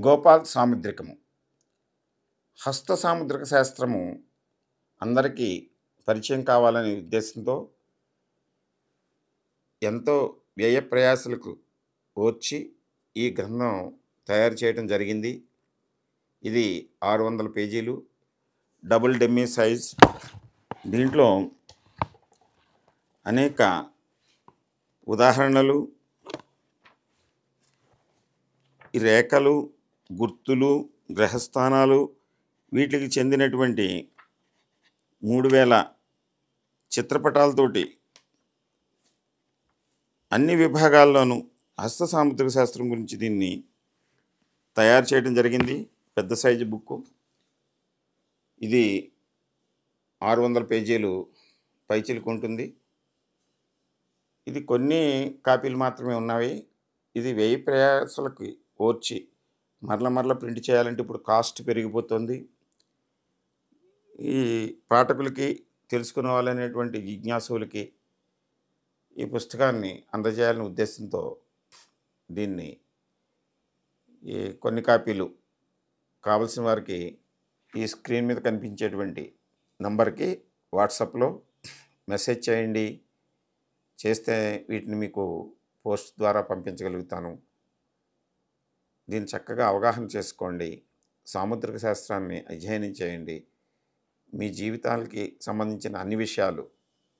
గోపాల్ సాముద్రికము. హస్త సాముద్రిక శాస్త్రము అందరికీ పరిచయం కావాలనే ఉద్దేశంతో ఎంతో వ్యయ ప్రయాసలకు ఓర్చి ఈ గ్రంథం తయారు చేయడం జరిగింది. ఇది 600 పేజీలు, డబుల్ డెమ్మీ సైజ్. దీంట్లో అనేక ఉదాహరణలు, ఈ రేఖలు, గుర్తులు, గ్రహస్థానాలు, వీటికి చెందినటువంటి 3000 చిత్రపటాలతోటి అన్ని విభాగాల్లోనూ హస్త సాముద్రిక శాస్త్రం గురించి దీన్ని తయారు చేయడం జరిగింది. పెద్ద సైజు బుక్కు. ఇది 600 పేజీలు పైచిలుకు ఉంటుంది. ఇది కొన్ని కాపీలు మాత్రమే ఉన్నవి. ఇది వ్యయ ప్రయాసాలకి ఓర్చి మరల ప్రింట్ చేయాలంటే ఇప్పుడు కాస్ట్ పెరిగిపోతుంది. ఈ పాఠకులకి, తెలుసుకునే వాళ్ళనేటువంటి జిజ్ఞాసులకి ఈ పుస్తకాన్ని అందజేయాలనే ఉద్దేశంతో దీన్ని ఈ కొన్ని కాపీలు కావలసిన వారికి ఈ స్క్రీన్ మీద కనిపించేటువంటి నంబర్కి వాట్సాప్లో మెసేజ్ చేయండి. చేస్తే వీటిని మీకు పోస్ట్ ద్వారా పంపించగలుగుతాను. దీన్ని చక్కగా అవగాహన చేసుకోండి. సాముద్రిక శాస్త్రాన్ని అధ్యయనం చేయండి. మీ జీవితాలకి సంబంధించిన అన్ని విషయాలు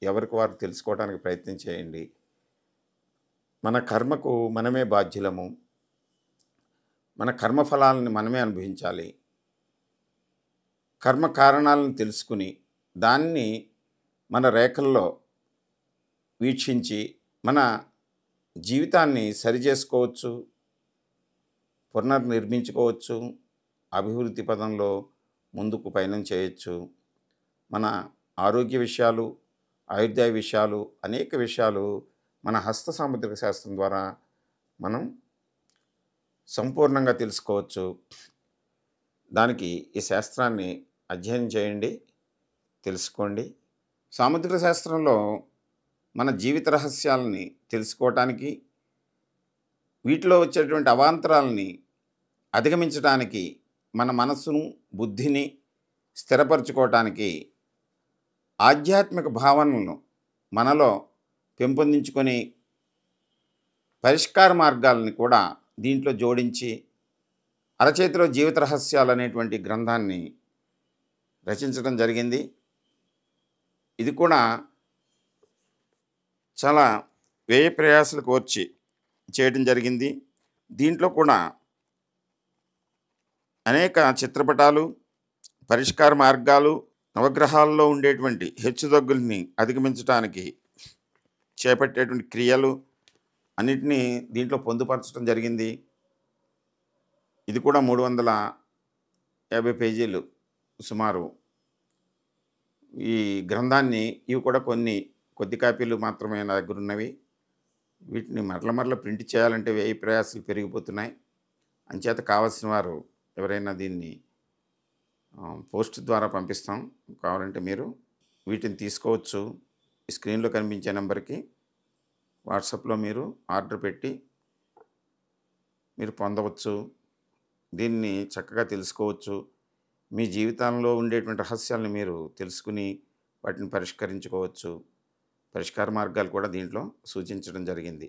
ఎవరికి వారు తెలుసుకోవడానికి ప్రయత్నం చేయండి. మన కర్మకు మనమే బాధ్యులము. మన కర్మఫలాలను మనమే అనుభవించాలి. కర్మ కారణాలను తెలుసుకుని దాన్ని మన రేఖల్లో వీక్షించి మన జీవితాన్ని సరిచేసుకోవచ్చు, పునర్నిర్మించుకోవచ్చు, అభివృద్ధి పదంలో ముందుకు పయనం చేయొచ్చు. మన ఆరోగ్య విషయాలు, ఆయుర్దాయ విషయాలు, అనేక విషయాలు మన హస్త సాముద్రిక శాస్త్రం ద్వారా మనం సంపూర్ణంగా తెలుసుకోవచ్చు. దానికి ఈ శాస్త్రాన్ని అధ్యయనం చేయండి, తెలుసుకోండి. సాముద్రిక శాస్త్రంలో మన జీవిత రహస్యాలని తెలుసుకోవటానికి, వీటిలో వచ్చేటువంటి అవాంతరాలని అధిగమించడానికి, మన మనస్సును, బుద్ధిని స్థిరపరచుకోవటానికి, ఆధ్యాత్మిక భావనలను మనలో పెంపొందించుకొని పరిష్కార మార్గాలని కూడా దీంట్లో జోడించి అరచేతిలో జీవిత రహస్యాలు అనేటువంటి గ్రంథాన్ని రచించడం జరిగింది. ఇది కూడా చాలా వ్యయ ప్రయాసాలకు వచ్చి చేయడం జరిగింది. దీంట్లో కూడా అనేక చిత్రపటాలు, పరిష్కార మార్గాలు, నవగ్రహాల్లో ఉండేటువంటి హెచ్చుతగ్గుల్ని అధిగమించడానికి చేపట్టేటువంటి క్రియలు అన్నిటినీ దీంట్లో పొందుపరచడం జరిగింది. ఇది కూడా 350 పేజీలు సుమారు. ఈ గ్రంథాన్ని ఇవి కూడా కొద్ది కాపీలు మాత్రమే నా దగ్గర ఉన్నవి. వీటిని మరల ప్రింట్ చేయాలంటే వ్యయ ప్రయాసాలు పెరిగిపోతున్నాయి. అంచేత కావాల్సిన వారు ఎవరైనా దీన్ని పోస్ట్ ద్వారా పంపిస్తాం. కావాలంటే మీరు వీటిని తీసుకోవచ్చు. ఈ స్క్రీన్లో కనిపించే నెంబర్కి వాట్సాప్లో మీరు ఆర్డర్ పెట్టి మీరు పొందవచ్చు. దీన్ని చక్కగా తెలుసుకోవచ్చు. మీ జీవితంలో ఉండేటువంటి రహస్యాలను మీరు తెలుసుకుని వాటిని పరిష్కరించుకోవచ్చు. పరిష్కార మార్గాలు కూడా దీంట్లో సూచించడం జరిగింది.